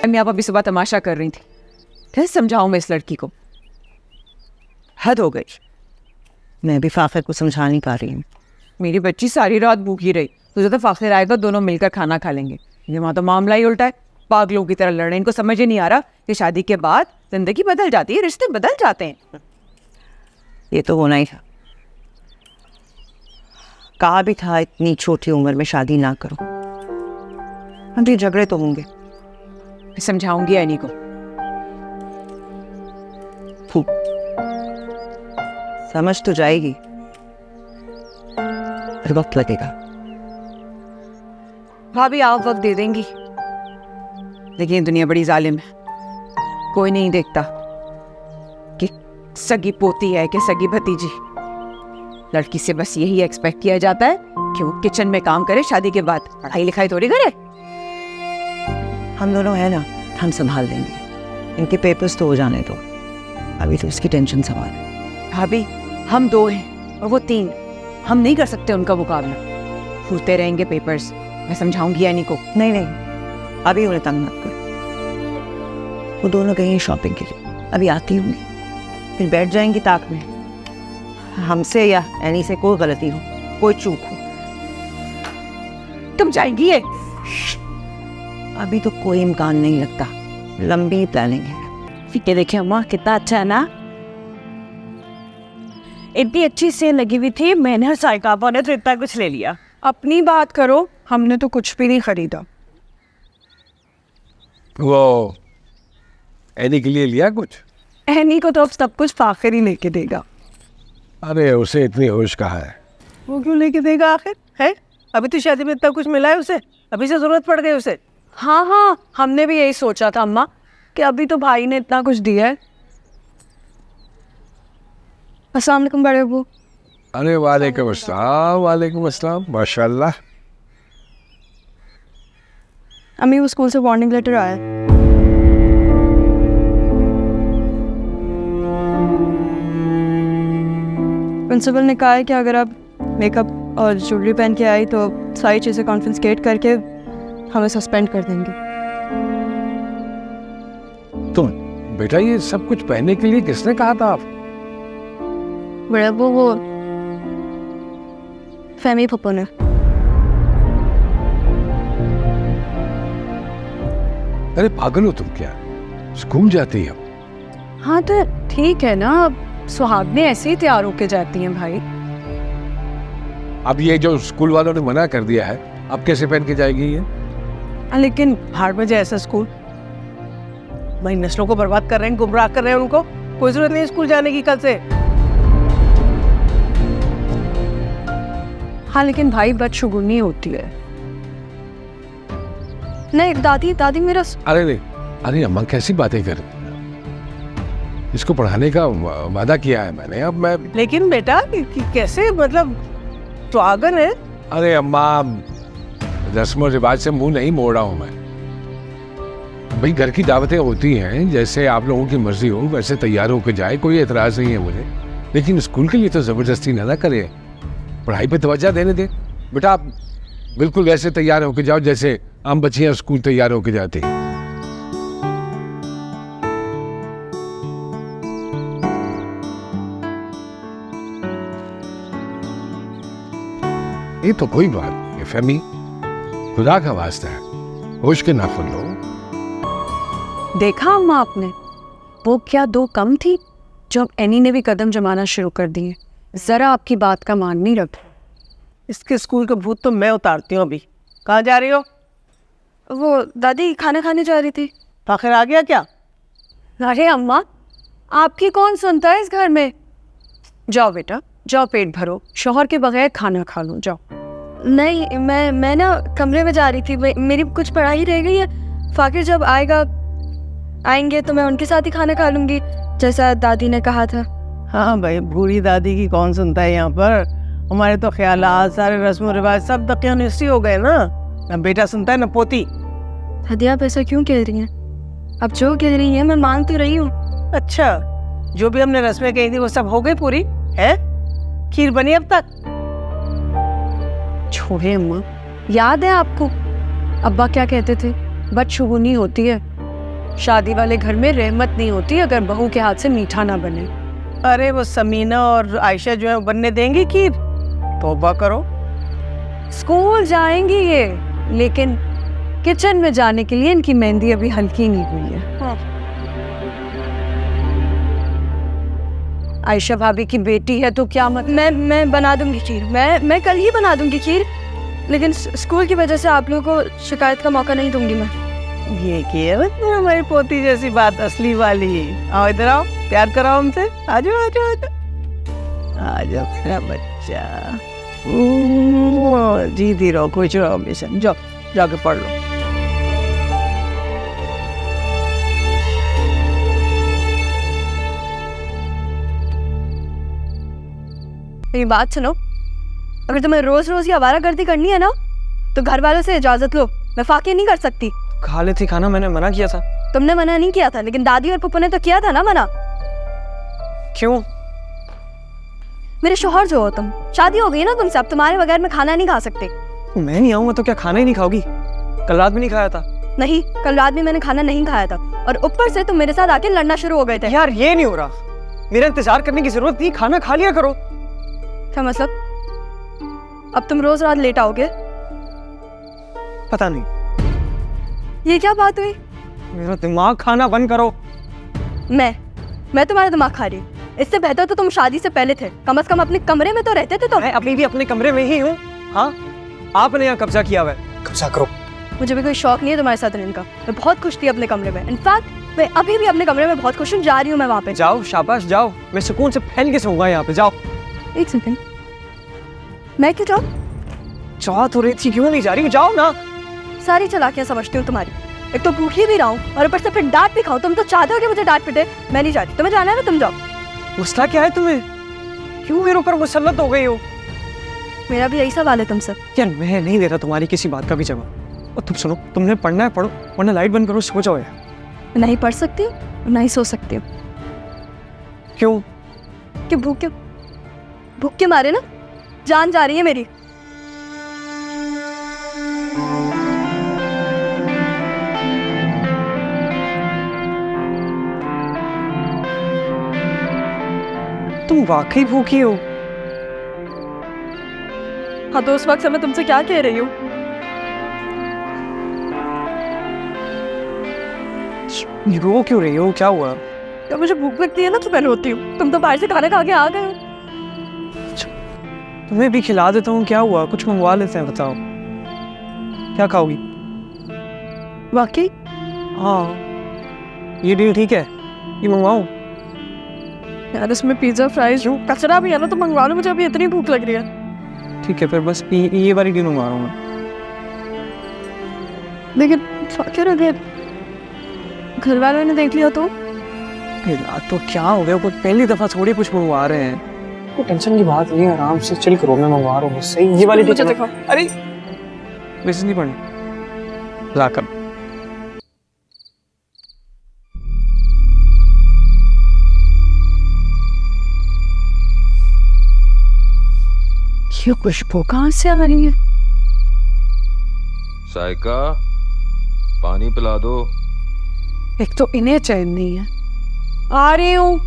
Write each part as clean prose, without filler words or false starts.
मैं आप अभी सुबह तमाशा कर रही थी। कैसे समझाऊं मैं इस लड़की को? हद हो गई। मैं भी फाखिर को समझा नहीं पा रही हूँ। मेरी बच्ची सारी रात भूखी रही, तुझे तो फाखिर आएगा, दोनों मिलकर खाना खा लेंगे। ये वहाँ तो मामला ही उल्टा है, पागलों की तरह लड़ रहे हैं। इनको समझ ही नहीं आ रहा कि शादी के बाद जिंदगी बदल जाती है, रिश्ते बदल जाते हैं। ये तो होना ही था। कहा भी था इतनी छोटी उम्र में शादी ना करो। अभी झगड़े तो होंगे। मैं समझाऊंगी एनी को। समझ तो जाएगी, पर वक्त लगेगा। भाभी आप वक्त दे देंगी, लेकिन दुनिया बड़ी जालिम है। कोई नहीं देखता कि सगी पोती है कि सगी भतीजी। लड़की से बस यही एक्सपेक्ट किया जाता है कि वो किचन में काम करे, शादी के बाद पढ़ाई लिखाई थोड़ी करे। हम दोनों है ना, हम संभाल लेंगे। इनके पेपर्स तो हो जाने दो, अभी तो इसकी टेंशन सवाल है। भाभी हम 2 हैं और वो 3, हम नहीं कर सकते उनका मुकाबला। फूटते रहेंगे पेपर्स। मैं समझाऊंगी एनी को। नहीं नहीं, अभी उन्हें तंग मत करो। वो दोनों गई शॉपिंग के लिए, अभी आती होंगी, फिर बैठ जाएंगी ताक में। हमसे या एनी से कोई गलती हो, कोई चूक हो, तुम जाएंगी ये? अभी तो कोई इम्कान नहीं लगता। लंबी प्लानिंग है। ये देखिए अम्मा, कितना अच्छा है ना। इतनी अच्छी सेल लगी हुई थी, मैंने और साइका आपा ने तो इतना कुछ ले लिया। अपनी बात करो, हमने तो कुछ भी नहीं खरीदा। वो एनी के लिए लिया कुछ? एनी को तो अब सब कुछ फाखिर ही लेके देगा। अरे उसे इतनी होश कहाँ है? वो क्यों लेके देगा आखिर? है अभी तो शादी में इतना कुछ मिला है उसे, अभी से जरूरत पड़ गई उसे। हाँ हाँ, हमने भी यही सोचा था अम्मा कि अभी तो भाई ने इतना कुछ दिया है। अस्सलाम वालेकुम बड़े अब्बू। अरे वालेकुम अस्सलाम, वालेकुम अस्सलाम, माशाल्लाह। अम्मी, वो स्कूल से वार्निंग लेटर आया है। प्रिंसिपल ने कहा है कि अगर आप मेकअप और ज्वेलरी पहन के आई तो सारी चीज़ें कॉन्फिस्केट करके हमें सस्पेंड कर देंगे। तुम बेटा ये सब कुछ पहनने के लिए किसने कहा था? आप बड़े अब्बू, वो फहमी पप्पू ने। अरे पागल हो तुम क्या? स्कूल जाती हो? हाँ तो ठीक है ना, अब सुहागनें ऐसे ही तैयार होके जाती हैं भाई। अब ये जो स्कूल वालों ने मना कर दिया है, अब कैसे पहन के जाएगी ये? लेकिन हार में जाए ऐसा स्कूल, भाई नस्लों को बर्बाद कर रहे हैं, गुमराह कर रहे हैं उनको। कोई जरूरत नहीं स्कूल जाने की कल से। हाँ लेकिन भाई बदशुगुनी होती है। नहीं दादी, दादी मेरा अरे नहीं, अरे अम्मा कैसी बातें कर रही हैं? इसको पढ़ाने का वादा किया है मैंने, अब मैं। लेकिन बेटा कैसे, मतलब तो आगन है। अरे अम्मा, रस्म और रिवाज से मुंह नहीं मोड़ रहा हूं मैं। भाई घर की दावतें होती हैं, जैसे आप लोगों की मर्जी हो वैसे तैयार होकर जाए, कोई एतराज नहीं है मुझे। लेकिन स्कूल के लिए तो जबरदस्ती ना करे, पढ़ाई पे तवज्जो देने दे। बेटा आप बिल्कुल वैसे तैयार होकर जाओ जैसे आम बच्चियां स्कूल तैयार होकर जाती हैं। ये तो कोई बात नहीं फहमी, खुदा का वास्ता है, होश के नाफुल लो। देखा अम्मा आपने, वो क्या 2 कम थी जो अब एनी ने भी कदम जमाना शुरू कर दिए। जरा आपकी बात का मान नहीं रखा। इसके स्कूल का भूत तो मैं उतारती हूँ। अभी कहाँ जा रही हो? वो दादी खाना खाने जा रही थी। फाखिर आ गया क्या? अरे अम्मा, आपकी कौन सुनता है इस घर में। जाओ बेटा जाओ, पेट भरो, शौहर के बगैर खाना खा लो, जाओ। नहीं मैं ना कमरे में जा रही थी, मेरी कुछ पढ़ाई रह गई है। फाकिर जब आएंगे तो मैं उनके साथ ही खाना खा लूंगी, जैसा दादी ने कहा था। हाँ भाई, बूढ़ी दादी की कौन सुनता है यहाँ पर। हमारे तो ख्यालात, सारे रस्म रिवाज सब दकियानुसी हो गए ना। न बेटा सुनता है न पोती। दादी आप ऐसा क्यों कह रही हैं? अब जो कह रही हैं मैं मान तो रही हूँ। अच्छा, जो भी हमने रस्में कही थी वो सब हो गई पूरी है? खीर बनी अब तक? छोड़े अम्मा, याद है आपको अब्बा क्या कहते थे, बदशुगुनी होती है। शादी वाले घर में रहमत नहीं होती अगर बहू के हाथ से मीठा ना बने। अरे वो समीना और आयशा जो है बनने देंगी खीर? तौबा करो। स्कूल जाएंगी ये, लेकिन किचन में जाने के लिए इनकी मेहंदी अभी हल्की नहीं हुई है। आयशा भाभी की बेटी है तो क्या मैं बना दूंगी खीर, मैं कल ही बना दूंगी खीर, लेकिन स्कूल की वजह से आप लोगों को शिकायत का मौका नहीं दूंगी मैं। ये किया हमारी पोती जैसी बात असली वाली। आओ इधर आओ, प्यार कराओ हमसे। आ जाओ आ जाओ आ जाओ आ जाओ मेरा बच्चा। जीती रहो, खुश रहो हमेशा। जाओ जाके पढ़ लो। मेरी बात सुनो, अगर तुम्हें रोज रोज ये आवारागर्दी करनी है ना तो घर वालों से इजाजत लो, मैं फाके नहीं कर सकती। खा लेती खाना, मैंने मना किया था। तुमने मना नहीं किया था, लेकिन दादी और पप्पू ने तो किया था ना मना। क्यों? मेरे शौहर जो हो तुम, शादी हो गई ना तुमसे, अब तुम्हारे बगैर मैं खाना नहीं खा सकते। मैं नहीं आऊंगा तो क्या खाना ही नहीं खाओगी? कल रात भी नहीं खाया था। नहीं, कल रात भी मैंने खाना नहीं खाया था, और ऊपर से तुम मेरे साथ आके लड़ना शुरू हो गए थे। यार ये नहीं हो रहा, मेरा इंतजार करने की जरूरत नहीं, खाना खा लिया करो। क्या मतलब? अब तुम रोज रात लेट आओगे? पता नहीं, ये क्या बात हुई? मेरा दिमाग खाना बंद करो। मैं तुम्हारा दिमाग खा रही हूँ? इससे बेहतर तो तुम शादी से पहले थे, कम से कम अपने कमरे में तो रहते थे तुम। मैं अभी भी अपने कमरे में ही हूँ। हाँ, आपने यहाँ कब्जा किया हुआ है, कब्जा करो। मुझे भी कोई शौक नहीं है तुम्हारे साथ रहने का, मैं बहुत खुश थी अपने कमरे में। इनफैक्ट मैं अभी भी अपने कमरे में बहुत खुश हूँ, जा रही हूँ मैं वहाँ पे। जाओ, शाबाश जाओ, मैं सुकून से फैल के सोऊंगा यहाँ पे। जाओ। एक सेकंड, मैं क्यों जाऊँ? चाह तो रही थी, क्यों नहीं जा रही हूँ? जाओ ना। सारी चालाकियां समझती हूँ तुम्हारी, एक तो भूखी भी रहा हूँ और ऊपर से फिर डांट भी खाऊं। तुम तो चाहते हो कि मुझे डांट पिटे, मैं नहीं चाहती। तुम्हें जाना है ना, तुम जाओ। मसला क्या है तुम्हें? क्यों मेरे ऊपर मुसल्लत हो गई हो? मेरा भी यही सवाल है तुमसे। यार मैं नहीं दे रहा तुम्हारी किसी बात का भी जवाब। और तुम सुनो, तुमने पढ़ना है पढ़ो, वरना लाइट बंद करो, सो जाओ यार। मैं नहीं पढ़ सकती हूँ, नहीं सो सकती हूँ। क्यों? कि भूख के मारे ना जान जा रही है मेरी। तुम वाकई भूखी हो? हाँ, तो उस वक्त से मैं तुमसे क्या कह रही हूँ? रो क्यों रही हो? क्या हुआ? तो मुझे भूख लगती है ना तो मैं रोती हूँ। तुम तो बाहर से खाना खा के आ गए हो। तुम्हें भी खिला देता हूँ, क्या हुआ? कुछ मंगवा लेते हैं, बताओ क्या खाओगी? वाकई? हाँ, ये डील ठीक है, ये मंगवाऊँ? यार इसमें पिज्जा फ्राइज कचरा भी है ना, तो मंगवा लो, मुझे अभी इतनी भूख लग रही है। ठीक है, फिर बस ये वाली डील मंगवा रहा हूँ मैं। लेकिन क्या अगर घर वालों ने देख लिया तो? तो क्या हो गया? वो पहली दफा थोड़ी कुछ मंगवा रहे हैं, कोई टेंशन की बात नहीं है, आराम से चिल करो। मैं मंगवा रहा हूँ, सही ये वाली मुझे दिखाओ। अरे वैसे नहीं पढ़ना, लाकर। ये खुशबू कहाँ से आ रही है? साइका, पानी पिला दो। एक तो इन्हें चैन नहीं है। आ रही हूँ।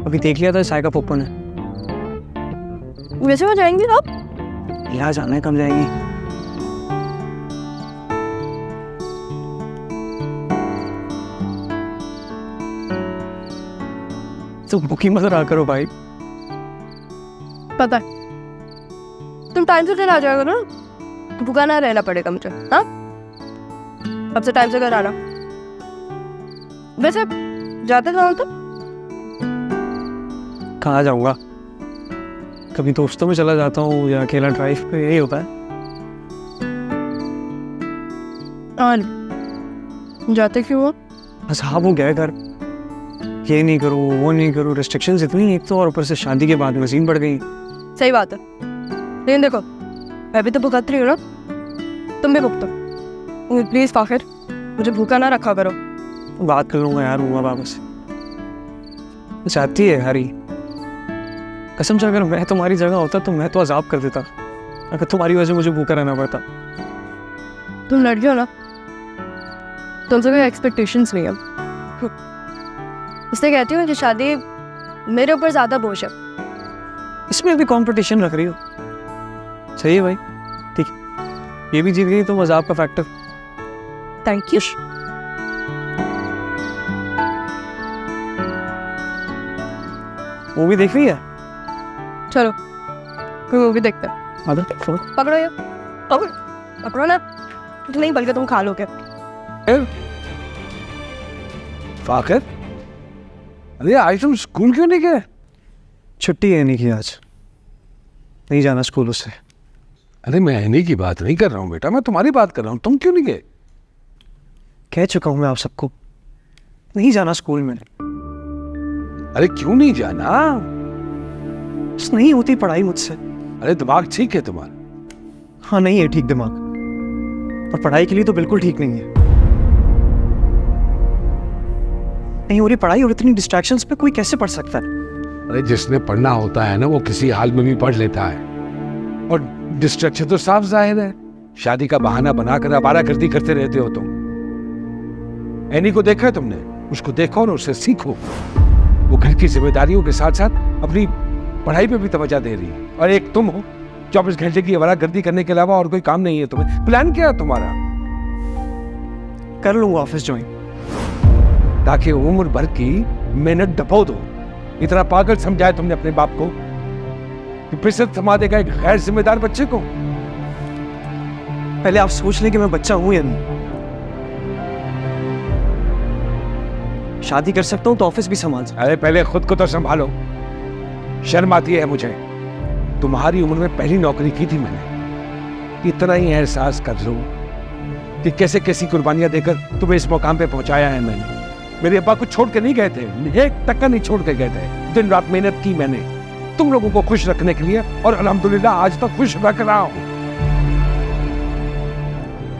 अभी देख लिया था साइका पप्पू ने। वैसे वो जाएंगे आप? यहाँ जाना है, कब जाएंगी? तो भूखी मत रहा करो भाई। पता है, तुम टाइम से घर आ जाओगे ना, भूखा ना रहना पड़ेगा मुझे। हाँ, अब से टाइम से घर आना। वैसे जाते जाओ तो कहाँ जाऊंगा? कभी दोस्तों में चला जाता हूँ या अकेला ड्राइव पे, यही होता है। और जाते क्यों हो? बस हाँ, वो गए घर, ये नहीं करो वो नहीं करो, रिस्ट्रिक्शंस इतनी, एक तो और ऊपर से शादी के बाद मजीद बढ़ गई। सही बात है, लेकिन देखो मैं भी तो भुगत रही हूँ ना, तुम भी भुगतो। प्लीज फाखिर, मुझे भूखा ना रखा करो। बात कर लूंगा यार मम्मा पापा से। चाहती है हरी, कसम से अगर मैं तुम्हारी जगह होता तो मैं तो अजाब कर देता, अगर तुम्हारी वजह से मुझे भूखा रहना पड़ता। तुम लड़ जाओ ना, तुमसे कोई एक्सपेक्टेशंस नहीं है। इसलिए कहती हूँ कि शादी मेरे ऊपर ज़्यादा बोझ है। इसमें भी कंपटीशन रख रही हो। सही है भाई, ठीक है, ये भी जीत गई तो मजाक का फैक्टर। Thank you. मूवी देख रही है? चलो कोई मूवी देखते हैं। आधा पकड़ो ये, पकड़ो ना। नहीं बल्कि तुम खा लोगे। फाकर, अरे आज तुम स्कूल क्यों नहीं गए? छुट्टी है नहीं की आज, नहीं जाना स्कूल उससे। अरे मैं एनी की बात नहीं कर रहा हूँ बेटा, मैं तुम्हारी बात कर रहा हूँ। तुम क्यों नहीं गए? कह चुका हूँ मैं आप सबको, नहीं जाना स्कूल में। अरे क्यों नहीं जाना? बस नहीं होती पढ़ाई मुझसे। अरे दिमाग ठीक है तुम्हारा? हाँ नहीं है ठीक दिमाग, और पढ़ाई के लिए तो बिल्कुल ठीक नहीं है। नहीं हो रही पढ़ाई, और इतनी डिस्ट्रैक्शंस पे कोई कैसे पढ़ सकता है? अरे जिसने पढ़ना होता है ना वो किसी हाल में भी पढ़ लेता है, और डिस्ट्रैक्शन तो साफ जाहिर है। शादी का बहाना बनाकर आवारागर्दी करते रहते हो तुम। एनी को देखा है तुमने? उसको देखो और उससे सीखो। वो घर की जिम्मेदारियों के साथ साथ अपनी पढ़ाई पे भी तवज्जो दे रही है, और एक तुम हो 24 घंटे की आवारागर्दी करने के अलावा और कोई काम नहीं है तुम्हें। प्लान क्या है तुम्हारा? कर लूंगा ऑफिस ज्वाइन, ताकि उम्र भर की मेहनत डबो दो। इतना पागल समझाया तुमने अपने बाप को कि फिर से थमा देगा एक गैर जिम्मेदार बच्चे को? पहले आप सोच लें कि मैं बच्चा हूं या नहीं। शादी कर सकता हूं तो ऑफिस भी संभाल सकता अरे पहले खुद को तो संभालो। शर्म आती है मुझे। तुम्हारी उम्र में पहली नौकरी की थी मैंने। इतना ही एहसास कर लो कि कैसे कैसी कुर्बानियां देकर तुम्हें इस मुकाम पे पहुंचाया है मैंने। मेरे अब्बा को छोड़ के नहीं गए थे, एक टक्का नहीं छोड़ के गए थे। दिन रात मेहनत की मैंने तुम लोगों को खुश रखने के लिए, और अल्हम्दुलिल्लाह आज तक खुश रख रहा हूं।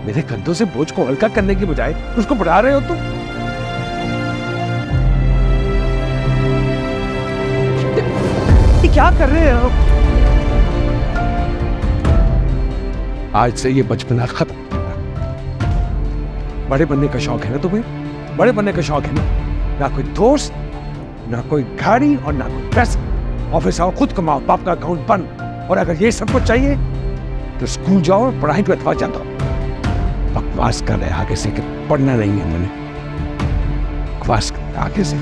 मेरे कंधों से बोझ को हल्का करने की बजाय उसको बढ़ा रहे हो तुम। ये क्या कर रहे हैं आप? आज से ये बचपना खत्म। बड़े बनने का शौक है ना तुम्हें? बड़े बनने का शौक है ना कोई दोस्त, ना कोई गाड़ी, और ना कोई पैसा। ऑफिस आओ, खुद कमाओ, बाप का अकाउंट बंद। और अगर ये सब कुछ चाहिए तो स्कूल जाओ, पढ़ाई पे अथवा जाता बकवास कर रहे आगे से कि पढ़ना नहीं है मैंने। बकवास कर रहे आगे से।